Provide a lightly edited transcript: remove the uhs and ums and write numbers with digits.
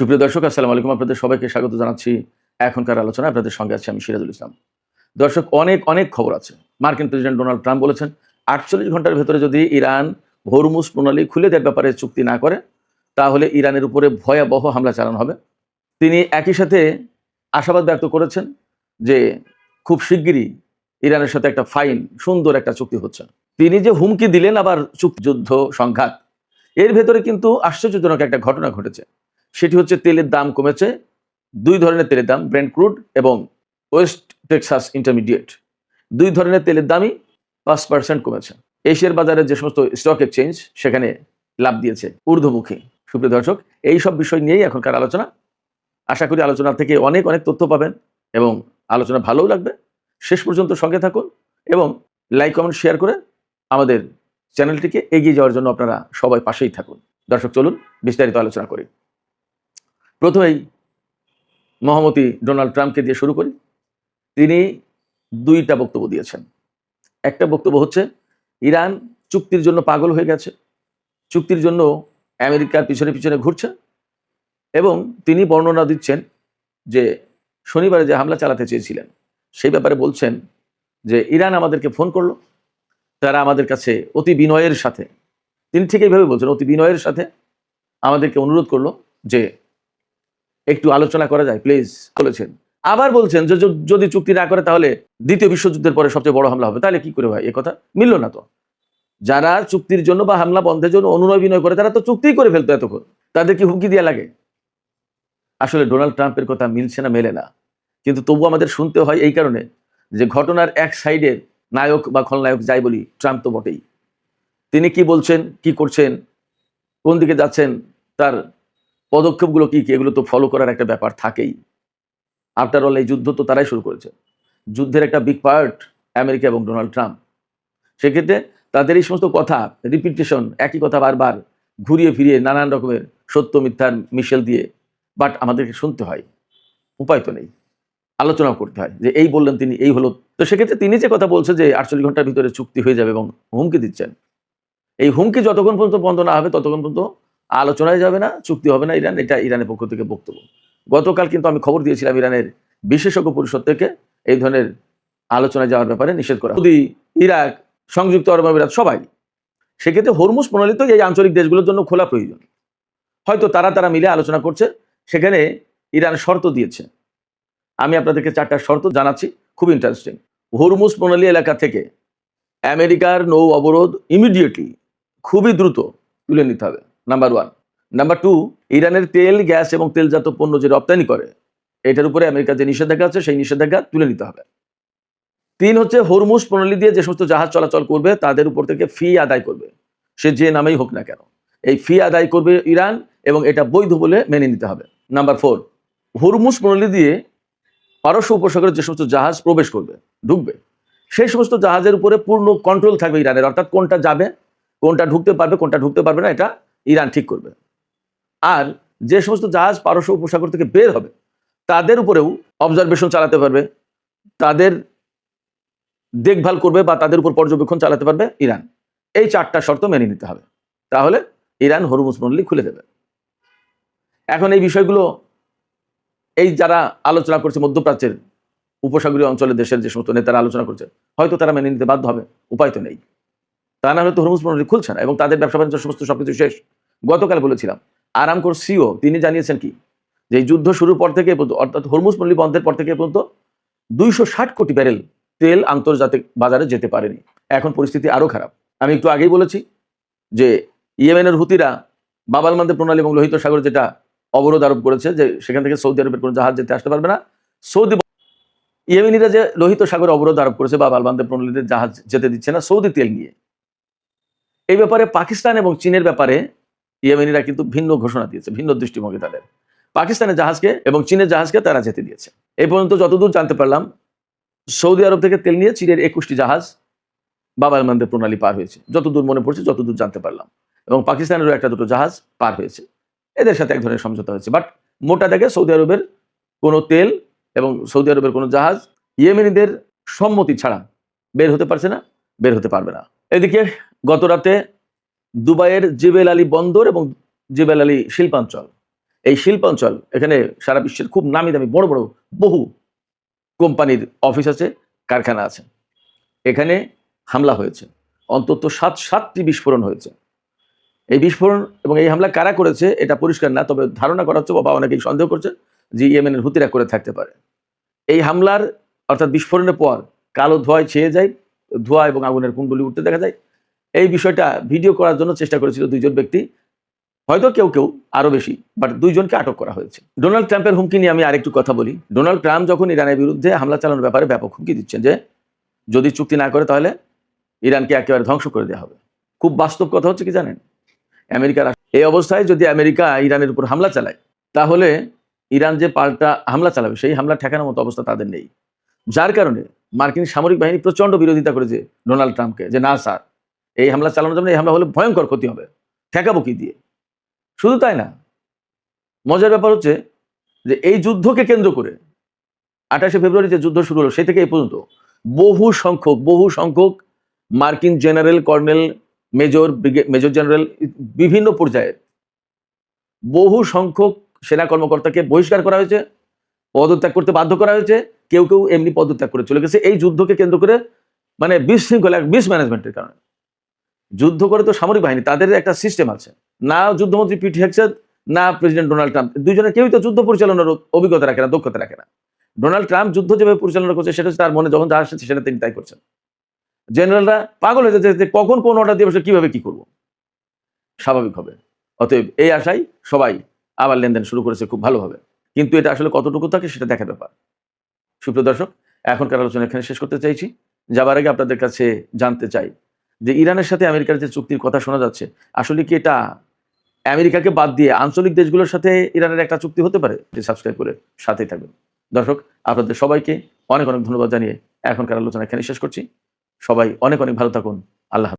সুপ্রিয় দর্শক, আসসালামু আলাইকুম। আপনাদের সবাইকে স্বাগত জানাচ্ছি এখনকার আলোচনা। আপনাদের সঙ্গে আছি আমি সিরাজুল ইসলাম। দর্শক, অনেক খবর আছে। মার্কিন প্রেসিডেন্ট ডোনাল্ড ট্রাম্প বলেছেন ৪৮ ঘন্টার ভেতরে যদি ইরান হরমুজ প্রণালী খুলে দেওয়ার ব্যাপারে চুক্তি না করে, তাহলে ইরানের উপরে ভয়াবহ হামলা চালানো হবে। তিনি একই সাথে আশাবাদ ব্যক্ত করেছেন যে খুব শিগগিরই ইরানের সাথে একটা ফাইন সুন্দর একটা চুক্তি হচ্ছে। তিনি যে হুমকি দিলেন আবার যুদ্ধ সংঘাত, এর ভেতরে কিন্তু আশ্চর্যজনক একটা ঘটনা ঘটেছে। সেটি হচ্ছে তেলের দাম কমেছে। দুই ধরনের তেলের দাম, ব্রেন্ট ক্রুড এবং ওয়েস্ট টেক্সাস ইন্টারমিডিয়েট, দুই ধরনের তেলের দামই ৫% কমেছে। এশিয়ার বাজারে যে সমস্ত স্টক এক্সচেঞ্জ সেখানে লাভ দিয়েছে ঊর্ধ্বমুখী। সুপ্রিয় দর্শক, এই সব বিষয় নিয়েই এখনকার আলোচনা। আশা করি আলোচনা থেকে অনেক তথ্য পাবেন এবং আলোচনা ভালোও লাগবে। শেষ পর্যন্ত সঙ্গে থাকুন এবং লাইক কমেন্ট শেয়ার করে আমাদের চ্যানেলটিকে এগিয়ে যাওয়ার জন্য আপনারা সবাই পাশেই থাকুন। দর্শক, চলুন বিস্তারিত আলোচনা করি। প্রথমেই মহামতি ডোনাল্ড ট্রাম্পকে দিয়ে শুরু করি। তিনি দুইটা বক্তব্য দিয়েছেন। একটা বক্তব্য হচ্ছে ইরান চুক্তির জন্য পাগল হয়ে গেছে, চুক্তির জন্য আমেরিকার পিছনে ঘুরছে, এবং তিনি বর্ণনা দিচ্ছেন যে শনিবারে যে হামলা চালাতে চেয়েছিলেন সেই ব্যাপারে বলছেন যে ইরান আমাদেরকে ফোন করলো, তারা আমাদের কাছে অতি বিনয়ের সাথে, তিনি ঠিক এইভাবে বলছেন, অতি বিনয়ের সাথে আমাদেরকে অনুরোধ করলো যে একটু আলোচনা করা যায় প্লিজ, বলেছেন। আবার বলছেন যে যদি চুক্তি না করে তাহলে দ্বিতীয় বিশ্বযুদ্ধের পরে সবচেয়ে বড় হামলা হবে। তাহলে কি করে হয়? এ কথা মিলল না তো। যারা চুক্তির জন্য বা হামলা বন্ধের জন্য অনুনয় বিনয় করে তারা তো চুক্তিই করে ফেলতো এতক্ষণ, তাদের কি হুমকি দেওয়া লাগে? আসলে ডোনাল্ড ট্রাম্পের কথা মিলছে না, মেলে না, কিন্তু তবু আমাদের শুনতে হয় এই কারণে যে ঘটনার এক সাইডের নায়ক বা খলনায়ক যাই বলি, ট্রাম্প তো বটেই। তিনি কি বলছেন, কি করছেন, কোন দিকে যাচ্ছেন, তার পদক্ষেপগুলো কি এগুলো তো ফলো করার একটা ব্যাপার থাকেই। আফটার অল এই যুদ্ধ তো তারাই শুরু করেছে। যুদ্ধের একটা বিগ পার্ট আমেরিকা এবং ডোনাল্ড ট্রাম্প। সেক্ষেত্রে তাদের এই সমস্ত কথা, রিপিটেশন, একই কথা বারবার ঘুরিয়ে ফিরিয়ে নানান রকমের সত্য মিথ্যার মিশেল দিয়ে বাট আমাদেরকে শুনতে হয়, উপায় তো নেই, আলোচনাও করতে হয় যে এই বললেন তিনি, এই হলো। তো সেক্ষেত্রে তিনি যে কথা বলছে যে ৪৮ ঘন্টার ভিতরে চুক্তি হয়ে যাবে এবং হুমকি দিচ্ছেন, এই হুমকি যতক্ষণ পর্যন্ত বন্ধ না হবে ততক্ষণ পর্যন্ত আলোচনায় যাবে না, চুক্তি হবে না ইরান। এটা ইরানের পক্ষ থেকে বক্তব্য। গতকাল কিন্তু আমি খবর দিয়েছিলাম ইরানের বিশেষজ্ঞ পরিষদ থেকে এই ধরনের আলোচনায় যাওয়ার ব্যাপারে নিষেধ করা। সৌদি, ইরাক, সংযুক্ত আরব আমিরাত সবাই। সেক্ষেত্রে হরমুজ প্রণালী তো এই আঞ্চলিক দেশগুলোর জন্য খোলা প্রয়োজন। হয়তো তারা মিলে আলোচনা করছে, সেখানে ইরান শর্ত দিয়েছে। আমি আপনাদেরকে 4টা শর্ত জানাচ্ছি, খুব ইন্টারেস্টিং। হরমুজ প্রণালী এলাকা থেকে আমেরিকার নৌ অবরোধ ইমিডিয়েটলি, খুবই দ্রুত তুলে নিতে হবে, নাম্বার 1। নাম্বার 2, ইরানের তেল, গ্যাস এবং তেলজাত পণ্য যে রপ্তানি করে এটার উপরে আমেরিকার যে নিষেধাজ্ঞা আছে সেই নিষেধাজ্ঞা তুলে নিতে হবে। 3 হচ্ছে হরমুজ প্রণালী দিয়ে যে সমস্ত জাহাজ চলাচল করবে তাদের উপর থেকে ফি আদায় করবে, সে যে নামেই হোক না কেন। এই ফি আদায় করবে ইরান এবং এটা বৈধ বলে মেনে নিতে হবে। নাম্বার 4, হরমুজ প্রণালী দিয়ে পারস্য উপসাগরের যে সমস্ত জাহাজ প্রবেশ করবে, ঢুকবে, সেই সমস্ত জাহাজের উপরে পূর্ণ কন্ট্রোল থাকবে ইরানের। অর্থাৎ কোনটা যাবে, কোনটা ঢুকতে পারবে, কোনটা ঢুকতে পারবে না, এটা ইরান ঠিক করবে। আর যে সমস্ত জাহাজ পারস্য উপসাগর থেকে বের হবে তাদের উপরেও অবজারভেশন চালাতে পারবে, তাদের দেখভাল করবে বা তাদের উপর পর্যবেক্ষণ চালাতে পারবে ইরান। এই 4টা শর্ত মেনে নিতে হবে, তাহলে ইরান হরমুজ প্রণালী খুলে দেবে। এখন এই বিষয়গুলো এই যারা আলোচনা করছে, মধ্যপ্রাচ্যের উপসাগরীয় অঞ্চলের দেশের যে সমস্ত নেতারা আলোচনা করছে, হয়তো তারা মেনে নিতে বাধ্য হবে, উপায় তো নেই। তা না হলে তো হরমুজ প্রণালী খুলছে না এবং তাদের ব্যবসা বাণিজ্য সমস্ত সবকিছু শেষ। গতকাল বলেছিলাম, আরামকোর সিও তিনি জানিয়েছেন কি, যে এই যুদ্ধ শুরুর পর থেকে অর্থাৎ হরমুজ প্রণালী বন্ধের পর থেকে পর্যন্ত 260 কোটি ব্যারেল তেল আন্তর্জাতিক বাজারে যেতে পারেনি। এখন পরিস্থিতি আরো খারাপ। আমি একটু আগেই বলেছি যে ইয়েমেনের হুতিরা বাব আল মানদেব প্রণালী এবং লোহিত সাগর যেটা অবরোধ আরোপ করেছে, যে সেখান থেকে সৌদি আরবের কোনো জাহাজ যেতে আসতে পারবে না। সৌদি ইয়েমেনিরা যে লোহিত সাগর অবরোধ আরোপ করেছে, বাব আল মানদেব প্রণালীতে জাহাজ যেতে দিচ্ছে না সৌদি তেল নিয়ে। এই ব্যাপারে পাকিস্তান এবং চীনের ব্যাপারে ইয়েমেনিরা কিন্তু ভিন্ন ঘোষণা দিয়েছে, ভিন্ন দৃষ্টিভঙ্গি তাদের। পাকিস্তানের জাহাজকে এবং চীনের জাহাজকে তারা যেতে দিয়েছে। এই পর্যন্ত যতদূর জানতে পারলাম, সৌদি আরব থেকে তেল নিয়ে চীনের 21টি জাহাজ বাব আল মানদেব প্রণালী পার হয়েছে, যতদূর মনে পড়ছে, যতদূর জানতে পারলাম। এবং পাকিস্তানেরও 1-2 জাহাজ পার হয়েছে, এদের সাথে এক ধরনের সমঝোতা হয়েছে। বাট মোটা দাগে সৌদি আরবের কোনো তেল এবং সৌদি আরবের কোনো জাহাজ ইয়েমেনিদের সম্মতি ছাড়া বের হতে পারছে না, বের হতে পারবে না। এদিকে গত রাতে দুবাইয়ের জেবেল আলী বন্দর এবং জেবেল আলী শিল্পাঞ্চল, এই শিল্পাঞ্চল, এখানে সারা বিশ্বের খুব নামি দামি বড় বড় বহু কোম্পানির অফিস আছে, কারখানা আছে। এখানে হামলা হয়েছে, অন্তত সাতটি বিস্ফোরণ হয়েছে। এই বিস্ফোরণ এবং এই হামলা কারা করেছে এটা পরিষ্কার না, তবে ধারণা করা হচ্ছে বা অনেকেই সন্দেহ করছে যে ইয়েমেনের হুতিরা করে থাকতে পারে। এই হামলার অর্থাৎ বিস্ফোরণের পর কালো ধোঁয়ায় ছেয়ে যায়, ধোঁয়া এবং আগুনের কুণ্ডলি উঠতে দেখা যায়। এই বিষয়টা ভিডিও করার জন্য চেষ্টা করেছিল দুইজন ব্যক্তি, হয়তো কেউ কেউ আরো বেশি, বাট দুইজনকে আটক করা হয়েছে। ডোনাল্ড ট্রাম্পের হুমকি নিয়ে আমি আরেকটু কথা বলি। ডোনাল্ড ট্রাম্প যখন ইরানের বিরুদ্ধে হামলা চালানোর ব্যাপারে ব্যাপক হুমকি দিচ্ছেন যে যদি চুক্তি না করে তাহলে ইরানকে একেবারে ধ্বংস করে দেওয়া হবে। খুব বাস্তব কথা হচ্ছে কি জানেন, আমেরিকার এই অবস্থায় যদি আমেরিকা ইরানের উপর হামলা চালায় তাহলে ইরান যে পাল্টা হামলা চালাবে সেই হামলা ঠেকানোর মতো অবস্থা তাদের নেই। যার কারণে মার্কিন সামরিক বাহিনী প্রচন্ড বিরোধিতা করেছে ডোনাল্ড ট্রাম্পকে, যে না স্যার, এই হামলা চালানোর জন্য, এই হামলা হলে ভয়ঙ্কর ক্ষতি হবে, ঠেকাবো কি দিয়ে। শুধু তাই না, মজার ব্যাপার হচ্ছে যে এই যুদ্ধকে কেন্দ্র করে 28শে ফেব্রুয়ারি যে যুদ্ধ শুরু হলো সেই থেকে এই পর্যন্ত বহু সংখ্যক মার্কিন জেনারেল, কর্নেল, মেজর জেনারেল, বিভিন্ন পর্যায়ে বহু সংখ্যক সেনা কর্মকর্তাকে বহিষ্কার করা হয়েছে, পদত্যাগ করতে বাধ্য করা হয়েছে। কেউ কেউ এমনি পদত্যাগ করে চলে গেছে এই যুদ্ধকে কেন্দ্র করে, মানে বিশৃঙ্খলা, মিসম্যানেজমেন্টের কারণে। যুদ্ধ করে তো সামরিক বাহিনী, তাদের একটা সিস্টেম আছে। না যুদ্ধমন্ত্রী পিট হেগসেথ, না প্রেসিডেন্ট ডোনাল্ড ট্রাম্প, দুইজনের কেউই তো যুদ্ধ পরিচালনার অভিজ্ঞতা রাখে না, দক্ষতা রাখে না। ডোনাল্ড ট্রাম্প যুদ্ধ যেভাবে পরিচালনা করছে সেটা হচ্ছে তার মনে যখন যা আসছে সেটা তিনি তাই করছেন। জেনারেলরা পাগল হয়ে যাচ্ছে যে কখন কোন অর্ডার দিয়ে বসে কিভাবে কি করবো, স্বাভাবিক হবে। অতএব এই আশায় সবাই আবার লেনদেন শুরু করেছে খুব ভালোভাবে, কিন্তু এটা আসলে কতটুকু থাকে সেটা দেখার ব্যাপার। সুপ্রিয় দর্শক, এখনকার আলোচনা এখানে শেষ করতে চাইছি। যাবার আগে আপনাদের কাছে জানতে চাই যে ইরানের সাথে আমেরিকার যে চুক্তির কথা শোনা যাচ্ছে, আসলে কি এটা আমেরিকাকে বাদ দিয়ে আঞ্চলিক দেশগুলোর সাথে ইরানের একটা চুক্তি হতে পারে? সাবস্ক্রাইব করে সাথেই থাকবেন। দর্শক, আপনাদের সবাইকে অনেক অনেক ধন্যবাদ জানিয়ে এখনকার আলোচনা এখানে শেষ করছি। সবাই অনেক অনেক ভালো থাকুন। আল্লাহ হাফেজ।